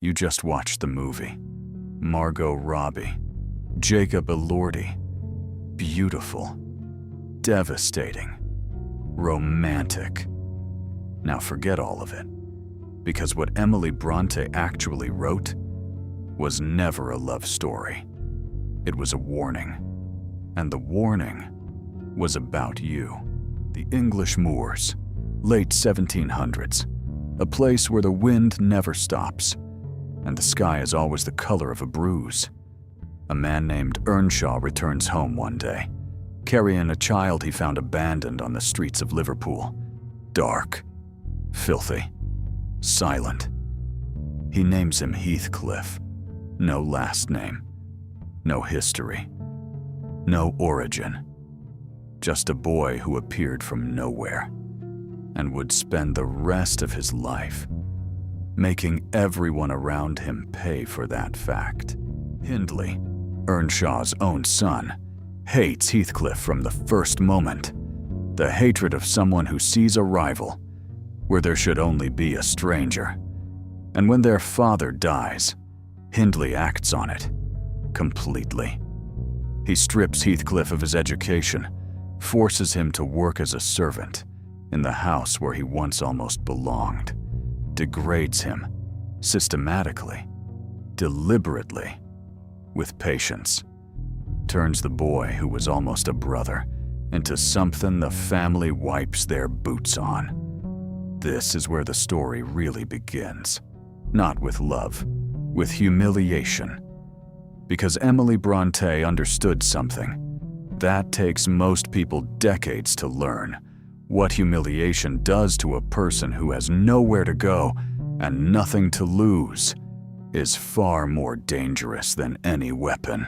You just watched the movie. Margot Robbie, Jacob Elordi. Beautiful, devastating, romantic. Now forget all of it, because what Emily Brontë actually wrote was never a love story. It was a warning, and the warning was about you. The English moors, late 1700s, a place where the wind never stops, and the sky is always the color of a bruise. A man named Earnshaw returns home one day, carrying a child he found abandoned on the streets of Liverpool. Dark, filthy, silent. He names him Heathcliff. No last name, no history, no origin. Just a boy who appeared from nowhere and would spend the rest of his life making everyone around him pay for that fact. Hindley, Earnshaw's own son, hates Heathcliff from the first moment. The hatred of someone who sees a rival where there should only be a stranger. And when their father dies, Hindley acts on it completely. He strips Heathcliff of his education, forces him to work as a servant in the house where he once almost belonged, degrades him systematically, deliberately, with patience, turns the boy who was almost a brother into something the family wipes their boots on. This is where the story really begins, not with love, with humiliation. Because Emily Brontë understood something that takes most people decades to learn: what humiliation does to a person who has nowhere to go and nothing to lose is far more dangerous than any weapon.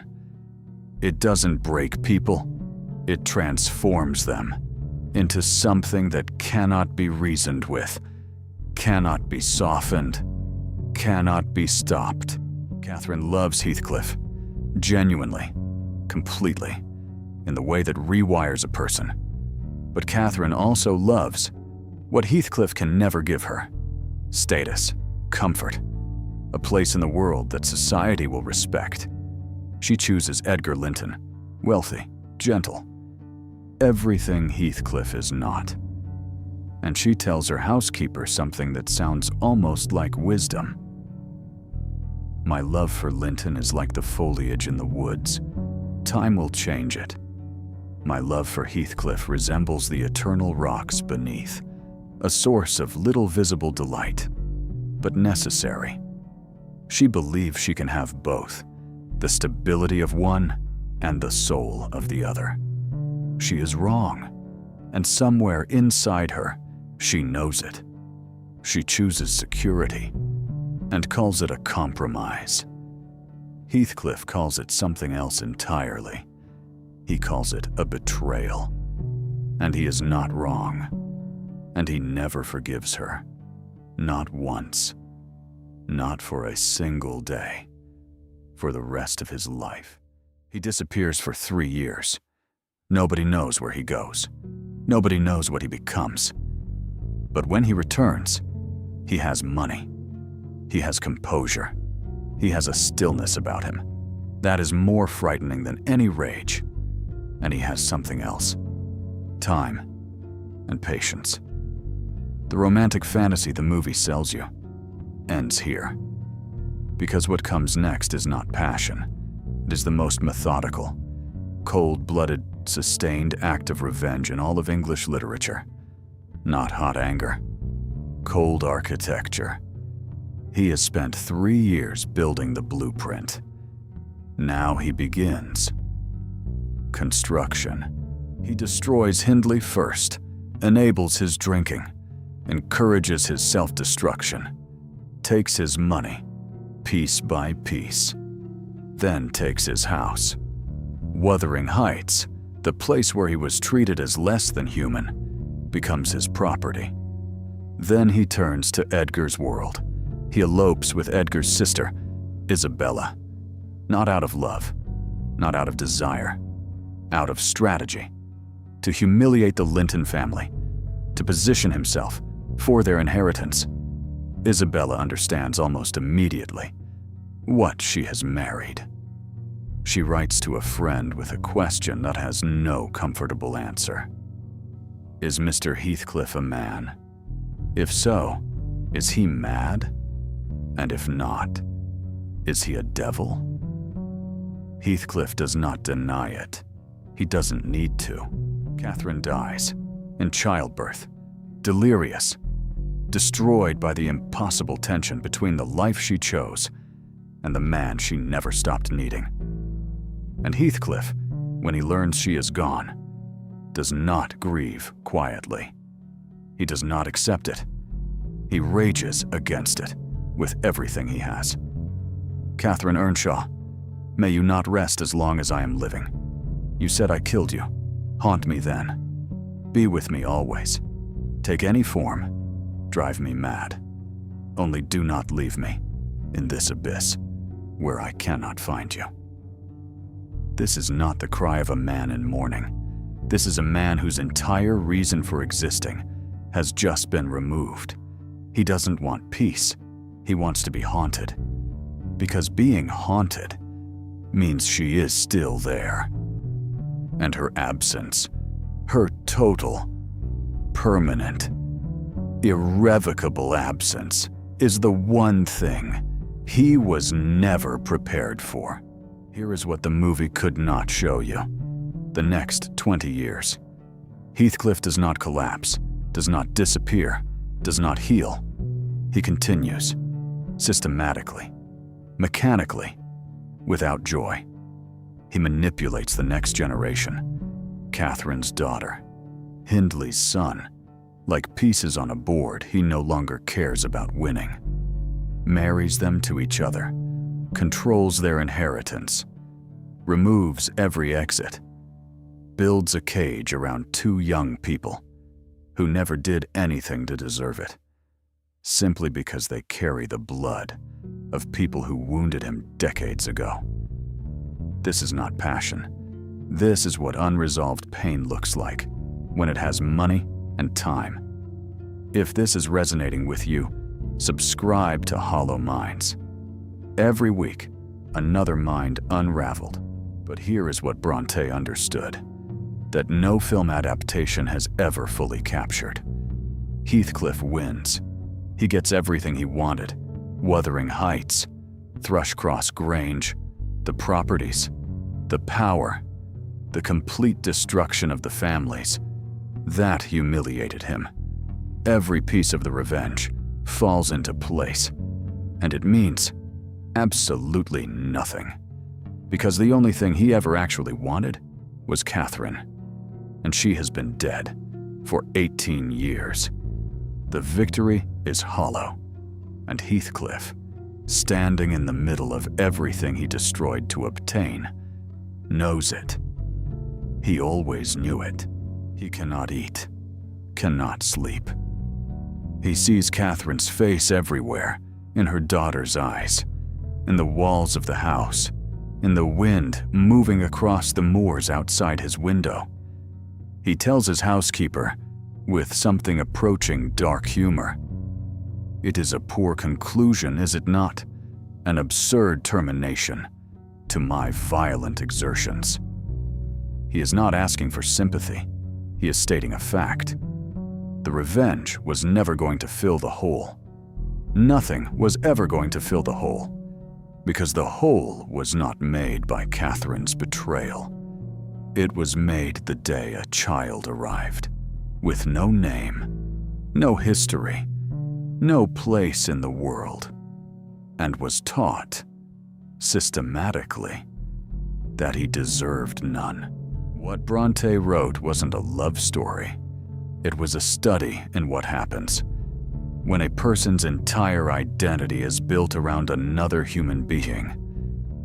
It doesn't break people, it transforms them into something that cannot be reasoned with, cannot be softened, cannot be stopped. Catherine loves Heathcliff, genuinely, completely, in the way that rewires a person. But Catherine also loves what Heathcliff can never give her: status, comfort, a place in the world that society will respect. She chooses Edgar Linton, wealthy, gentle, everything Heathcliff is not. And she tells her housekeeper something that sounds almost like wisdom. My love for Linton is like the foliage in the woods. Time will change it. My love for Heathcliff resembles the eternal rocks beneath, a source of little visible delight, but necessary. She believes she can have both, the stability of one and the soul of the other. She is wrong, and somewhere inside her, she knows it. She chooses security and calls it a compromise. Heathcliff calls it something else entirely. He calls it a betrayal. And he is not wrong. And he never forgives her. Not once. Not for a single day. For the rest of his life. He disappears for 3 years. Nobody knows where he goes. Nobody knows what he becomes. But when he returns, he has money. He has composure. He has a stillness about him. That is more frightening than any rage. And he has something else: time and patience. The romantic fantasy the movie sells you ends here. Because what comes next is not passion. It is the most methodical, cold-blooded, sustained act of revenge in all of English literature. Not hot anger, cold architecture. He has spent 3 years building the blueprint. Now he begins construction. He destroys Hindley first, enables his drinking, encourages his self-destruction, takes his money, piece by piece, then takes his house. Wuthering Heights, the place where he was treated as less than human, becomes his property. Then he turns to Edgar's world. He elopes with Edgar's sister, Isabella. Not out of love, not out of desire, out of strategy. To humiliate the Linton family, to position himself for their inheritance. Isabella understands almost immediately what she has married. She writes to a friend with a question that has no comfortable answer. Is Mr. Heathcliff a man? If so, is he mad? And if not, is he a devil? Heathcliff does not deny it. He doesn't need to. Catherine dies, in childbirth, delirious, destroyed by the impossible tension between the life she chose and the man she never stopped needing. And Heathcliff, when he learns she is gone, does not grieve quietly. He does not accept it. He rages against it with everything he has. Catherine Earnshaw, may you not rest as long as I am living. You said I killed you. Haunt me then. Be with me always. Take any form. Drive me mad. Only do not leave me in this abyss where I cannot find you. This is not the cry of a man in mourning. This is a man whose entire reason for existing has just been removed. He doesn't want peace. He wants to be haunted. Because being haunted means she is still there. And her absence, her total, permanent, irrevocable absence, is the one thing he was never prepared for. Here is what the movie could not show you. The next 20 years. Heathcliff does not collapse, does not disappear, does not heal. He continues, systematically, mechanically, without joy. He manipulates the next generation, Catherine's daughter, Hindley's son. Like pieces on a board, he no longer cares about winning. Marries them to each other, controls their inheritance, removes every exit, builds a cage around two young people who never did anything to deserve it, simply because they carry the blood of people who wounded him decades ago. This is not passion. This is what unresolved pain looks like when it has money and time. If this is resonating with you, subscribe to Hollow Minds. Every week, another mind unraveled. But here is what Brontë understood, that no film adaptation has ever fully captured. Heathcliff wins. He gets everything he wanted. Wuthering Heights, Thrushcross Grange, the properties, the power, the complete destruction of the families. That humiliated him. Every piece of the revenge falls into place, and it means absolutely nothing. Because the only thing he ever actually wanted was Catherine, and she has been dead for 18 years. The victory is hollow, and Heathcliff, standing in the middle of everything he destroyed to obtain, knows it. He always knew it. He cannot eat, cannot sleep. He sees Catherine's face everywhere, in her daughter's eyes, in the walls of the house, in the wind moving across the moors outside his window. He tells his housekeeper, with something approaching dark humor, "It is a poor conclusion, is it not? An absurd termination to my violent exertions." He is not asking for sympathy. He is stating a fact. The revenge was never going to fill the hole. Nothing was ever going to fill the hole, because the hole was not made by Catherine's betrayal. It was made the day a child arrived, with no name, no history, no place in the world, and was taught, systematically, that he deserved none. What Brontë wrote wasn't a love story. It was a study in what happens when a person's entire identity is built around another human being.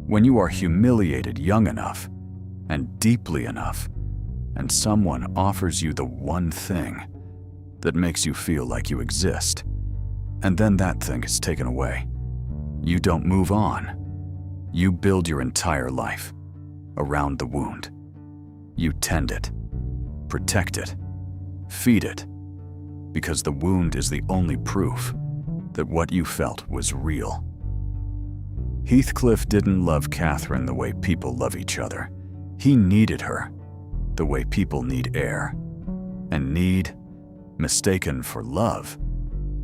When you are humiliated young enough and deeply enough, and someone offers you the one thing that makes you feel like you exist, and then that thing is taken away, you don't move on. You build your entire life around the wound. You tend it, protect it, feed it, because the wound is the only proof that what you felt was real. Heathcliff didn't love Catherine the way people love each other. He needed her the way people need air. And need, mistaken for love,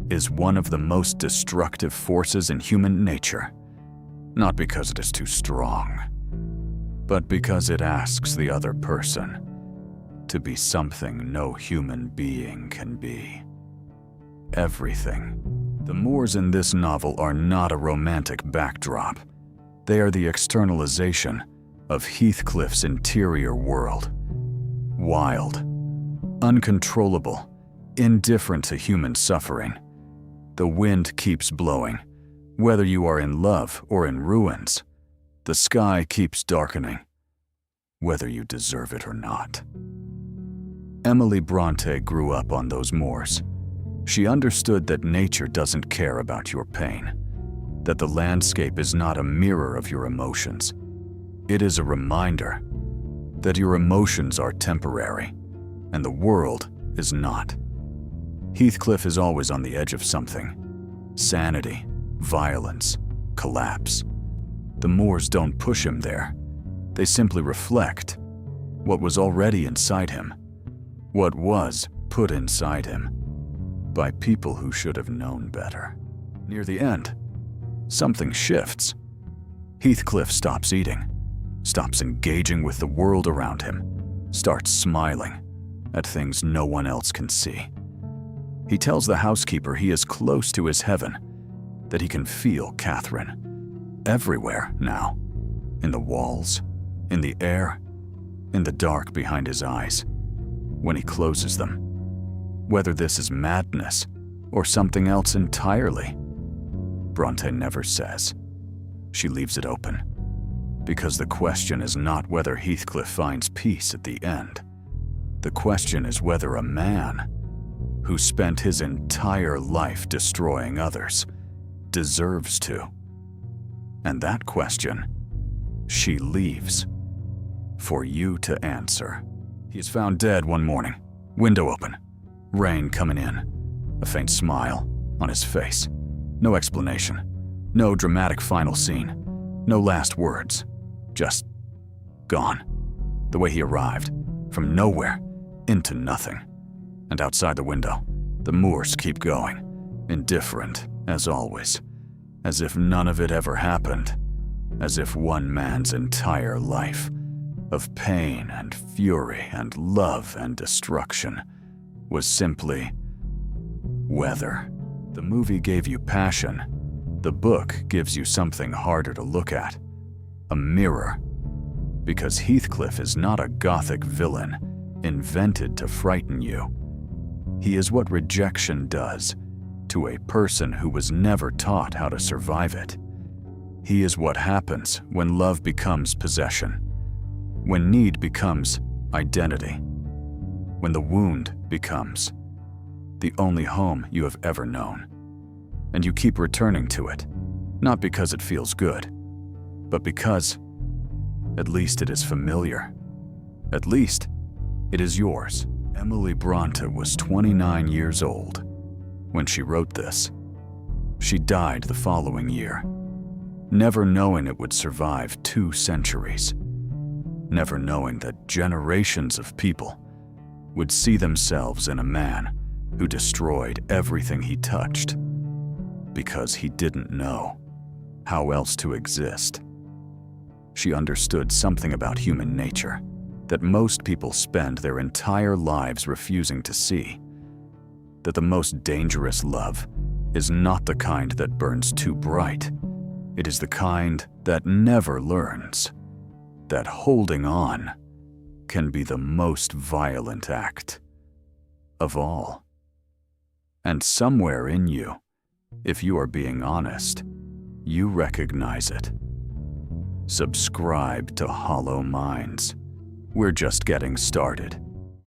is one of the most destructive forces in human nature. Not because it is too strong, but because it asks the other person to be something no human being can be. Everything. The moors in this novel are not a romantic backdrop. They are the externalization of Heathcliff's interior world. Wild, uncontrollable, indifferent to human suffering. The wind keeps blowing, whether you are in love or in ruins. The sky keeps darkening, whether you deserve it or not. Emily Brontë grew up on those moors. She understood that nature doesn't care about your pain, that the landscape is not a mirror of your emotions. It is a reminder that your emotions are temporary, and the world is not. Heathcliff is always on the edge of something. Sanity, violence, collapse. The moors don't push him there. They simply reflect what was already inside him, what was put inside him by people who should have known better. Near the end, something shifts. Heathcliff stops eating, stops engaging with the world around him, starts smiling at things no one else can see. He tells the housekeeper he is close to his heaven, that he can feel Catherine everywhere now, in the walls, in the air, in the dark behind his eyes, when he closes them. Whether this is madness or something else entirely, Brontë never says. She leaves it open, because the question is not whether Heathcliff finds peace at the end. The question is whether a man who spent his entire life destroying others deserves to. And that question, she leaves for you to answer. He is found dead one morning, window open, rain coming in, a faint smile on his face. No explanation, no dramatic final scene, no last words, just gone. The way he arrived, from nowhere into nothing. And outside the window, the moors keep going, indifferent as always, as if none of it ever happened, as if one man's entire life of pain and fury and love and destruction was simply weather. The movie gave you passion. The book gives you something harder to look at. A mirror. Because Heathcliff is not a gothic villain invented to frighten you. He is what rejection does to a person who was never taught how to survive it. He is what happens when love becomes possession, when need becomes identity, when the wound becomes the only home you have ever known. And you keep returning to it, not because it feels good, but because at least it is familiar. At least it is yours. Emily Brontë was 29 years old when she wrote this. She died the following year, never knowing it would survive 2 centuries, never knowing that generations of people would see themselves in a man who destroyed everything he touched because he didn't know how else to exist. She understood something about human nature that most people spend their entire lives refusing to see, that the most dangerous love is not the kind that burns too bright. It is the kind that never learns, that holding on can be the most violent act of all. And somewhere in you, if you are being honest, you recognize it. Subscribe to Hollow Minds. We're just getting started.